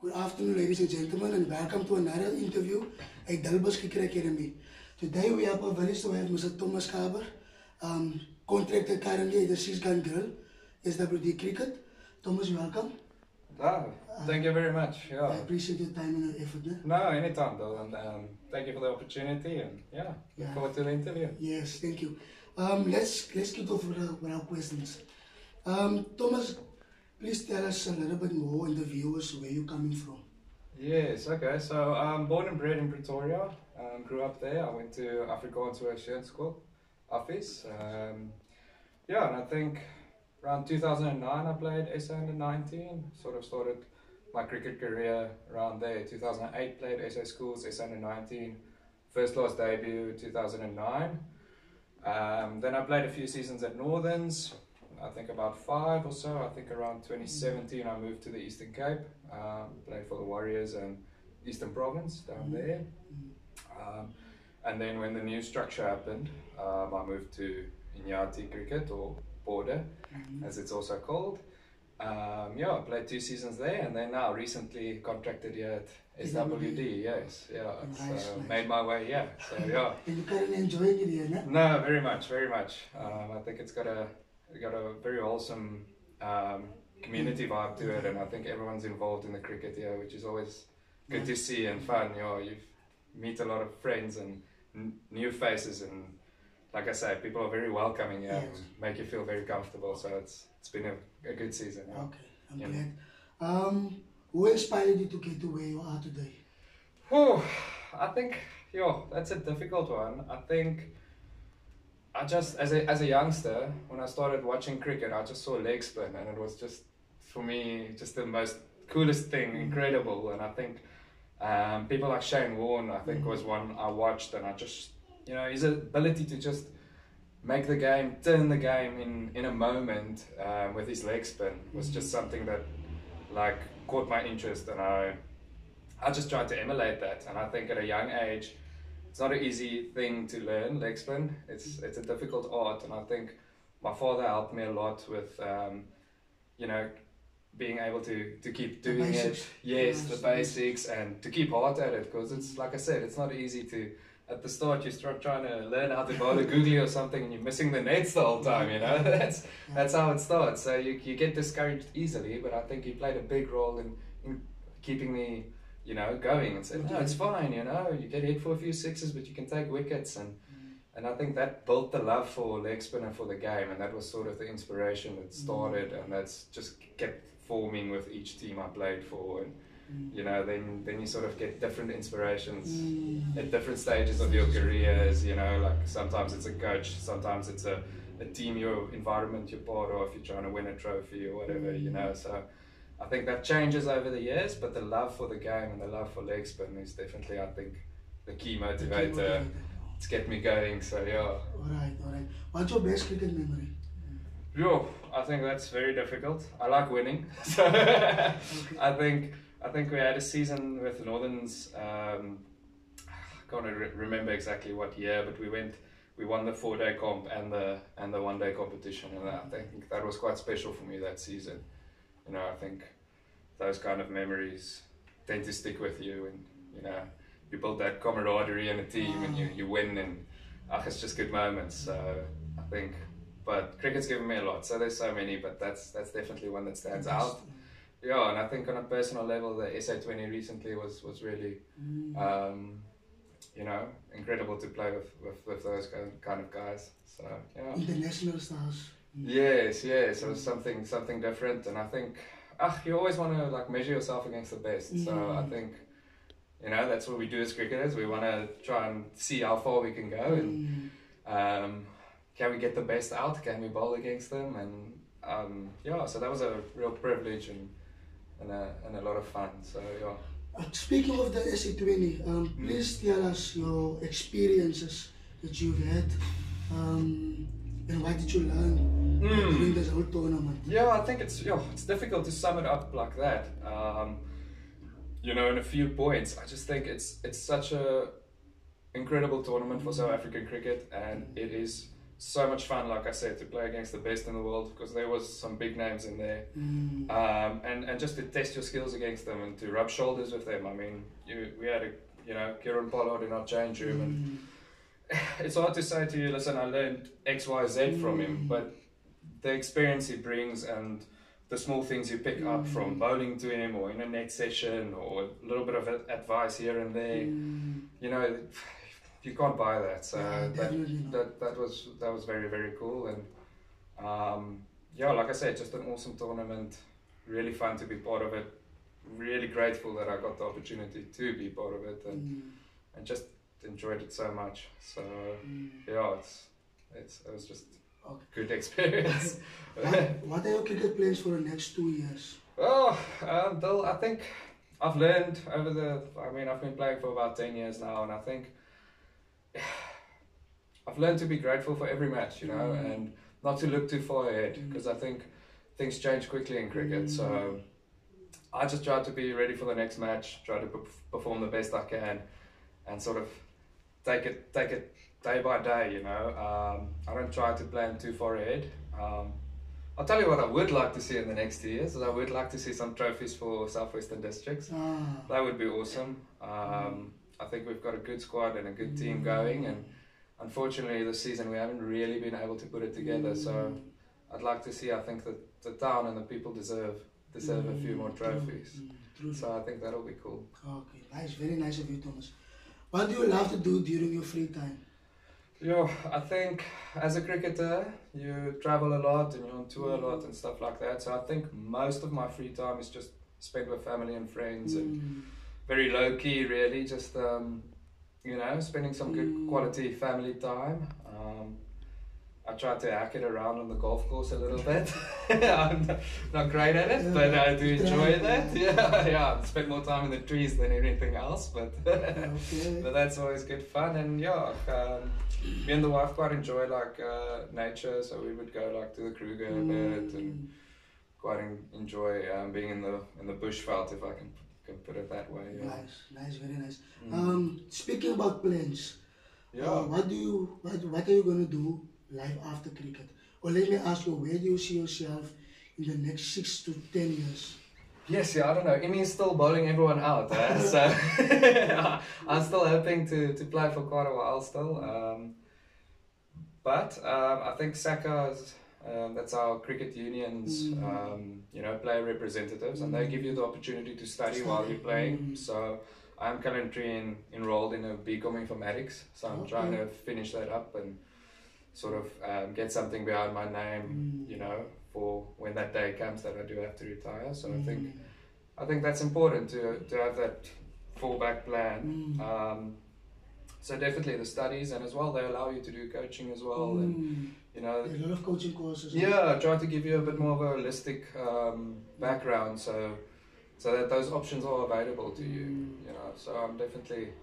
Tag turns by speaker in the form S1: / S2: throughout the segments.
S1: Good afternoon, ladies and gentlemen, and welcome to another interview at Dill-Bill Cricket Academy. Today we have a privilege to have Mr. Thomas Kaber, contracted currently at the 6-gun drill, SWD Cricket. Thomas, welcome.
S2: Thank you very much. Yeah.
S1: I appreciate your time and your effort.
S2: No, anytime, Bill, and thank you for the opportunity, and look forward to the interview.
S1: Yes, thank you. Let's kick off with our questions. Thomas, please tell us a little bit more in the viewers where you're coming from.
S2: Yes, okay. So I'm born and bred in Pretoria. Grew up there. I went to Afrikaans Hoërskool School, Office. And I think around 2009 I played SA under 19. Sort of started my cricket career around there. 2008 played SA Schools, SA under 19. First class debut 2009. Then I played a few seasons at Northerns. I think about 5 or so. I think around 2017 I moved to the Eastern Cape, played for the Warriors and Eastern Province down there. And then when the new structure happened, I moved to Inyati Cricket, or Border, as it's also called. I played 2 seasons there, and then now recently contracted here at SWD. Yes,
S1: Nice.
S2: made my way here. So
S1: And you're currently enjoying it here, no?
S2: No, very much, very much. I think it's got a very wholesome community vibe to it, and I think everyone's involved in the cricket here, which is always good to see and fun. You meet a lot of friends and new faces, and like I say, people are very welcoming here and make you feel very comfortable. So it's been a good season. Yeah.
S1: Okay, I'm glad. Who inspired you to get to where you are today?
S2: I think that's a difficult one. I think I just, as a youngster, when I started watching cricket, I just saw leg spin, and it was just, for me, just the most coolest thing, incredible. And I think people like Shane Warne, I think, was one I watched, and I just, his ability to just make the game, turn the game in a moment with his leg spin was just something that caught my interest, and I just tried to emulate that. And I think at a young age, it's not an easy thing to learn, leg spin. It's a difficult art, and I think my father helped me a lot with, being able to keep doing it. Yes, the basics, and to keep hard at it, because it's, like I said, it's not easy to, at the start you start trying to learn how to bowl a googly or something, and you're missing the nets the whole time, That's how it starts. So you get discouraged easily, but I think he played a big role in keeping me going, and said, no, it's fine, you get hit for a few sixes, but you can take wickets, and I think that built the love for leg spin and for the game, and that was sort of the inspiration that started, and that's just kept forming with each team I played for, and then you sort of get different inspirations at different stages of your careers, like sometimes it's a coach, sometimes it's a team, your environment you're part of, you're trying to win a trophy or whatever, so I think that changes over the years, but the love for the game and the love for leg spin is definitely, I think, the key motivator to get me going. So
S1: Alright. What's your best cricket memory?
S2: I think that's very difficult. I like winning. So I think we had a season with Northerns. I can't remember exactly what year, but we won the 4-day comp and the 1-day competition, and I think that was quite special for me that season. I think those kind of memories tend to stick with you, and you build that camaraderie in a team, and you win, and it's just good moments. So I think, but cricket's given me a lot. So there's so many, but that's definitely one that stands out. And I think on a personal level, the SA20 recently was really, incredible to play with those kind of guys. So
S1: International stars.
S2: Yes, it was something different, and I think you always want to measure yourself against the best. So I think that's what we do as cricketers. We want to try and see how far we can go, and can we get the best out? Can we bowl against them? And so that was a real privilege and a lot of fun. So
S1: Speaking of the SA20, please tell us your experiences that you've had. And what did you learn during this whole tournament?
S2: I think it's difficult to sum it up like that. In a few points, I just think it's such a incredible tournament for South African cricket, and it is so much fun, like I said, to play against the best in the world, because there was some big names in there, and just to test your skills against them and to rub shoulders with them. I mean, we had Kieran Pollard in our change room, and it's hard to say to you, listen, I learned X, Y, Z from him, but the experience he brings and the small things you pick up from bowling to him or in a net session or a little bit of advice here and there, you can't buy that. So that was very, very cool. And like I said, just an awesome tournament, really fun to be part of it. Really grateful that I got the opportunity to be part of it, and just enjoyed it so much. So it was just good experience.
S1: What are your cricket plans for the next 2 years?
S2: Well, Dill, I think I've learned I've been playing for about 10 years now, and I think I've learned to be grateful for every match, and not to look too far ahead, because I think things change quickly in cricket. So I just try to be ready for the next match, try to perform the best I can, and sort of take it day by day, I don't try to plan too far ahead. I'll tell you what I would like to see in the next 2 years, is I would like to see some trophies for Southwestern Districts. That would be awesome. I think we've got a good squad and a good team going, and unfortunately this season we haven't really been able to put it together. So I'd like to see, I think that the town and the people deserve a few more trophies. So I think that'll be cool.
S1: Okay, nice, very nice of you, Thomas. What do you love to do during your free time?
S2: I think as a cricketer, you travel a lot and you're on tour a lot and stuff like that. So I think most of my free time is just spent with family and friends, and very low key, really. Just spending some good quality family time. I try to hack it around on the golf course a little bit. I'm not great at it, but I do enjoy that. Yeah, I spend more time in the trees than anything else, but but that's always good fun. And me and the wife quite enjoy nature, so we would go to the Kruger a bit, and quite enjoy being in the bushveld, if I can put it that way. Yeah.
S1: Nice, very nice. Speaking about plans, what are you gonna do life after cricket? Or let me ask you, where do you see yourself in the next 6 to 10 years?
S2: Yes, I don't know. Imi's still bowling everyone out, so I'm still hoping to play for quite a while still. But I think SACA's, that's our cricket unions, player representatives, and they give you the opportunity to study while you're playing. So I'm currently enrolled in a BCom Informatics, so I'm trying to finish that up and sort of get something behind my name, for when that day comes that I do have to retire. So I think that's important to have that fallback plan. So definitely the studies, and as well they allow you to do coaching as well, and
S1: there's a lot of coaching courses.
S2: Yeah, try to give you a bit more of a holistic background, so that those options are available to you. So I'm definitely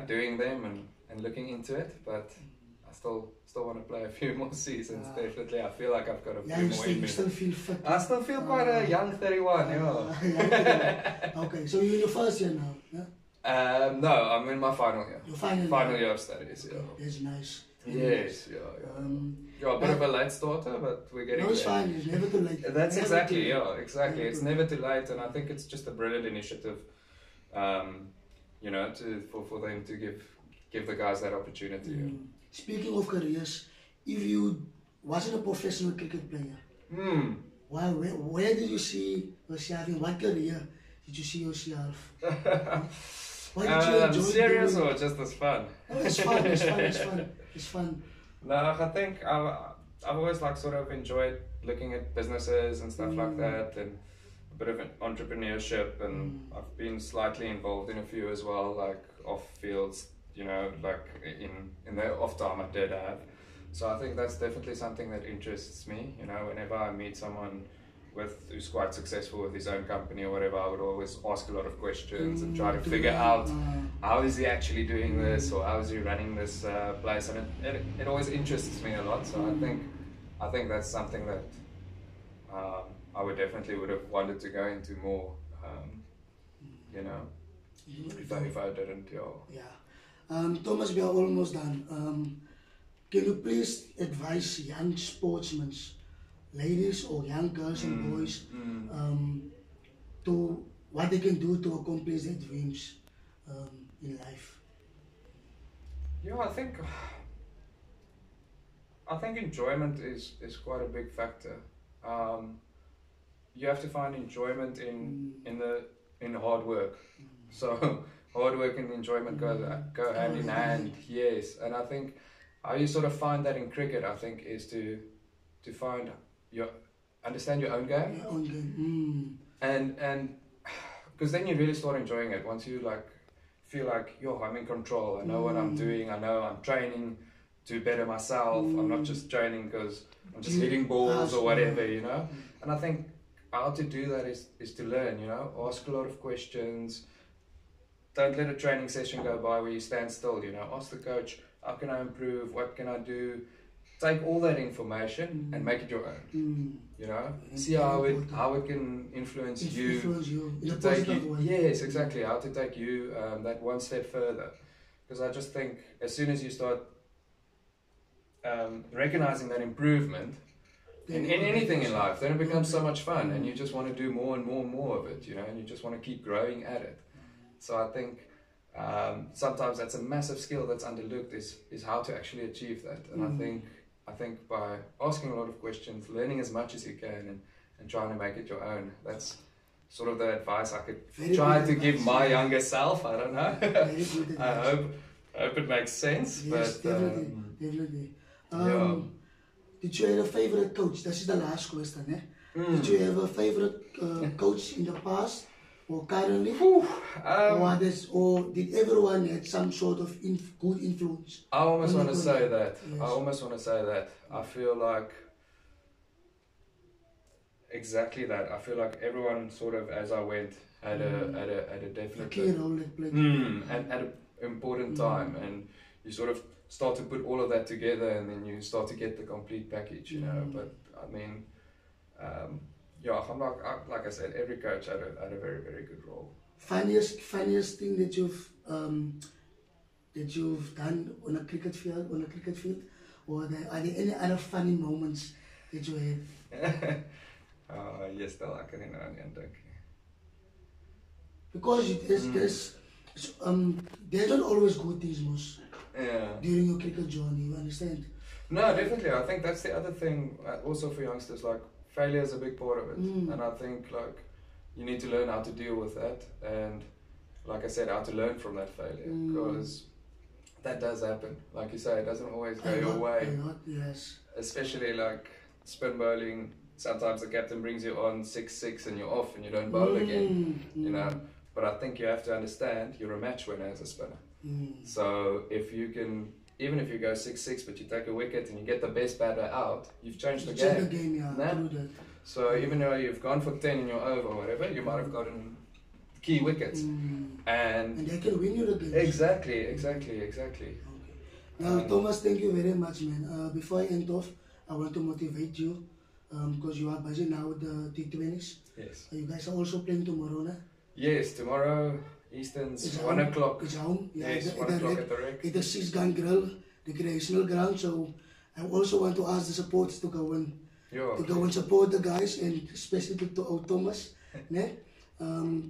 S2: doing them and looking into it, but I still want to play a few more seasons. Definitely, I feel like I've got a few more in me.
S1: You still feel fit.
S2: I still feel quite a young 31.
S1: Okay, so you're in your first year now, yeah?
S2: No, I'm in my final year.
S1: Your final
S2: year of studies. Yeah.
S1: That's nice.
S2: Yes, You're a bit of a late starter, but we're getting there.
S1: No, it's fine. It's never too late.
S2: That's exactly. It's never too late, and I think it's just a brilliant initiative. For them to give the guys that opportunity.
S1: Speaking of careers, if you wasn't a professional cricket player, where did you see yourself? In what career did you see yourself? Why did you enjoy
S2: serious or just as fun?
S1: No, it's fun. It's fun.
S2: No, I think I've always sort of enjoyed looking at businesses and stuff like that, and a bit of an entrepreneurship, and I've been slightly involved in a few as well, off fields, in the off time I did have. So I think that's definitely something that interests me. Whenever I meet someone who's quite successful with his own company or whatever, I would always ask a lot of questions and try to figure out how is he actually doing this, or how is he running this place, and it always interests me a lot. So I think that's something that I would have wanted to go into more, if I didn't.
S1: Yeah. Thomas, we are almost done. can you please advise young sportsmen, ladies or young girls and boys, to what they can do to accomplish their dreams in life?
S2: Yeah, I think enjoyment is quite a big factor. You have to find enjoyment in hard work. So hard work and enjoyment go hand in hand. Yes, and I think how you sort of find that in cricket, I think, is to find understand your own game.
S1: Your own game.
S2: And because then you really start enjoying it once you like feel like, yo, I'm in control. I know what I'm doing. I know I'm training to better myself. I'm not just training because I'm just hitting balls or whatever, you know. And I think how to do that is to learn, you know. Ask a lot of questions. Don't let a training session go by where you stand still, you know. Ask the coach, how can I improve? What can I do? Take all that information and make it your own. You know, see how it can influence you
S1: in a
S2: to take
S1: positive
S2: you.
S1: way.
S2: Yes, exactly. How to take you that one step further. Because I just think as soon as you start recognizing that improvement in anything in life, then it becomes so much fun, and you just want to do more and more and more of it. You know, and you just want to keep growing at it. So I think sometimes that's a massive skill that's underlooked is how to actually achieve that. And I think by asking a lot of questions, learning as much as you can, and trying to make it your own, that's sort of the advice I could try to give my younger self. I don't know. I hope it makes sense.
S1: Yes,
S2: but,
S1: definitely.
S2: Yeah.
S1: Did you have a favorite coach? This is the last question. Did you have a favorite coach in the past or currently? Or did everyone have some sort of good influence?
S2: I almost want to say that.
S1: Yes.
S2: I almost want to say that. I feel like exactly that. I feel like everyone sort of, as I went, had a definite
S1: key role they played.
S2: And at an important time, and you sort of start to put all of that together, and then you start to get the complete package, you know. But I mean, yeah, like I said, every coach had a very, very good role.
S1: Funniest thing that you've done on a cricket field, or are there any other funny moments that you had?
S2: Yes, still I can think.
S1: Because there's not always good things, most.
S2: Yeah.
S1: During your cricket journey, you understand?
S2: No, definitely. I think that's the other thing. Also for youngsters, like failure is a big part of it, and I think like you need to learn how to deal with that, and like I said, how to learn from that failure, because that does happen. Like you say, it doesn't always go your way.
S1: Yes.
S2: Especially like spin bowling. Sometimes the captain brings you on 6-6 and you're off and you don't bowl again. You know. But I think you have to understand you're a match winner as a spinner. So if you can, even if you go 6-6 but you take a wicket and you get the best batter out, you've changed the game. So even though you've gone for 10 in your over or whatever, you might have gotten key wickets. And
S1: they can win you the game.
S2: Exactly.
S1: Okay. Now Thomas, thank you very much, man. Before I end off, I want to motivate you because you are busy now with the T20s.
S2: Yes.
S1: You guys are also playing tomorrow, no?
S2: Yes, tomorrow Eastern's 1 o'clock.
S1: It's home.
S2: Yes, 1 o'clock at the rec.
S1: It's a 6-gun grill, recreational ground. So I also want to ask the supporters to go and support the guys, and especially to Thomas.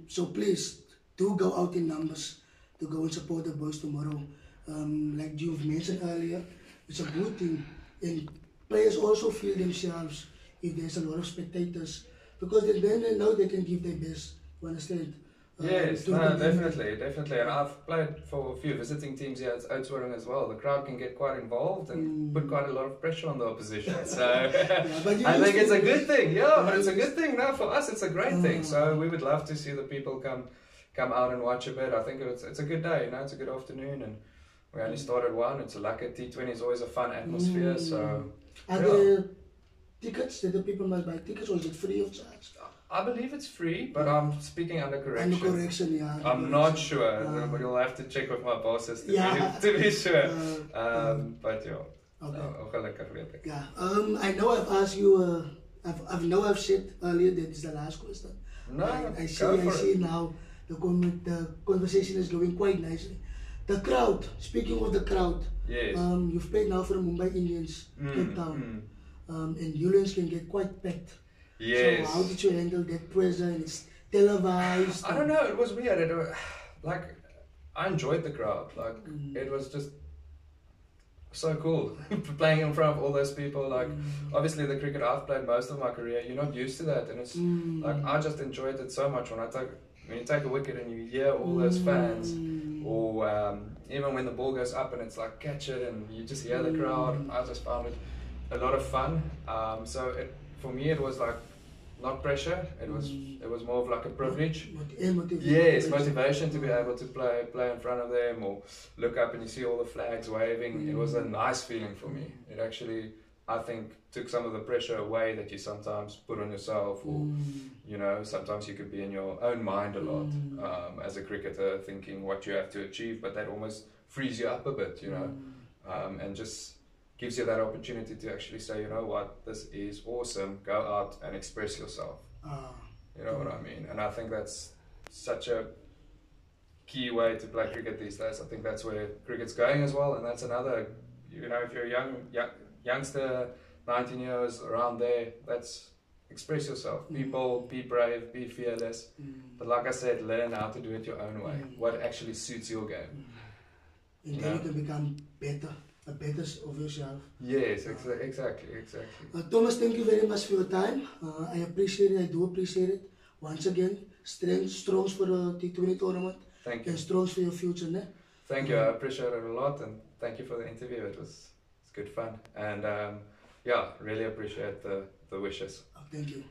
S1: So please do go out in numbers to go and support the boys tomorrow. Like you've mentioned earlier, it's a good thing, and players also feel themselves if there's a lot of spectators, because then they know they can give their best. You understand?
S2: Yes, no, definitely. And I've played for a few visiting teams here at Oudtshoorn as well. The crowd can get quite involved and put quite a lot of pressure on the opposition. So I think it's a good thing. Yeah, but it's a good thing. No, for us, it's a great thing. So we would love to see the people come out and watch a bit. I think it's a good day. You know, it's a good afternoon, and we only started 1. It's a lucky T20 is always a fun atmosphere. So
S1: are there tickets that the people must buy tickets, or is it free of charge?
S2: I believe it's free, but I'm speaking under correction.
S1: Under correction, yeah.
S2: I'm not sure. You'll have to check with my bosses to be sure. But yeah. Okay.
S1: Yeah. I know I've asked you. I've said earlier that it's the last question.
S2: No,
S1: I see now the conversation is going quite nicely. The crowd, speaking of the crowd,
S2: Yes.
S1: You've played now for the Mumbai Indians, Cape Town, and Ulands can get quite packed.
S2: Yes.
S1: So how did you handle that pressure? And it's televised.
S2: I don't know, it was weird. Like, I enjoyed the crowd. Like, it was just so cool playing in front of all those people. Like, obviously the cricket I've played most of my career, you're not used to that, and it's like I just enjoyed it so much when you take a wicket and you hear all those fans, or even when the ball goes up and it's like catch it and you just hear the crowd. I just found it a lot of fun. So for me it was like not pressure. It was more of like a privilege. Yes, motivation to be able to play in front of them, or look up and you see all the flags waving. It was a nice feeling for me. It actually, I think, took some of the pressure away that you sometimes put on yourself, or you know, sometimes you could be in your own mind a lot as a cricketer, thinking what you have to achieve, but that almost frees you up a bit, you know, and just gives you that opportunity to actually say, you know what, this is awesome, go out and express yourself. You know what I mean? And I think that's such a key way to play cricket these days. I think that's where cricket's going as well, and that's another, you know, if you're a youngster, 19 years, around there, that's express yourself. People, be brave, be fearless. But like I said, learn how to do it your own way, what actually suits your game.
S1: And then you can become better. Better of yourself.
S2: Yes, exactly.
S1: Thomas, thank you very much for your time. I appreciate it. I do appreciate it. Once again, strongs for the T20 tournament.
S2: Thank you.
S1: And strongs for your future, ne?
S2: Thank you. I appreciate it a lot, and thank you for the interview. It's good fun, and yeah, really appreciate the wishes.
S1: Thank you.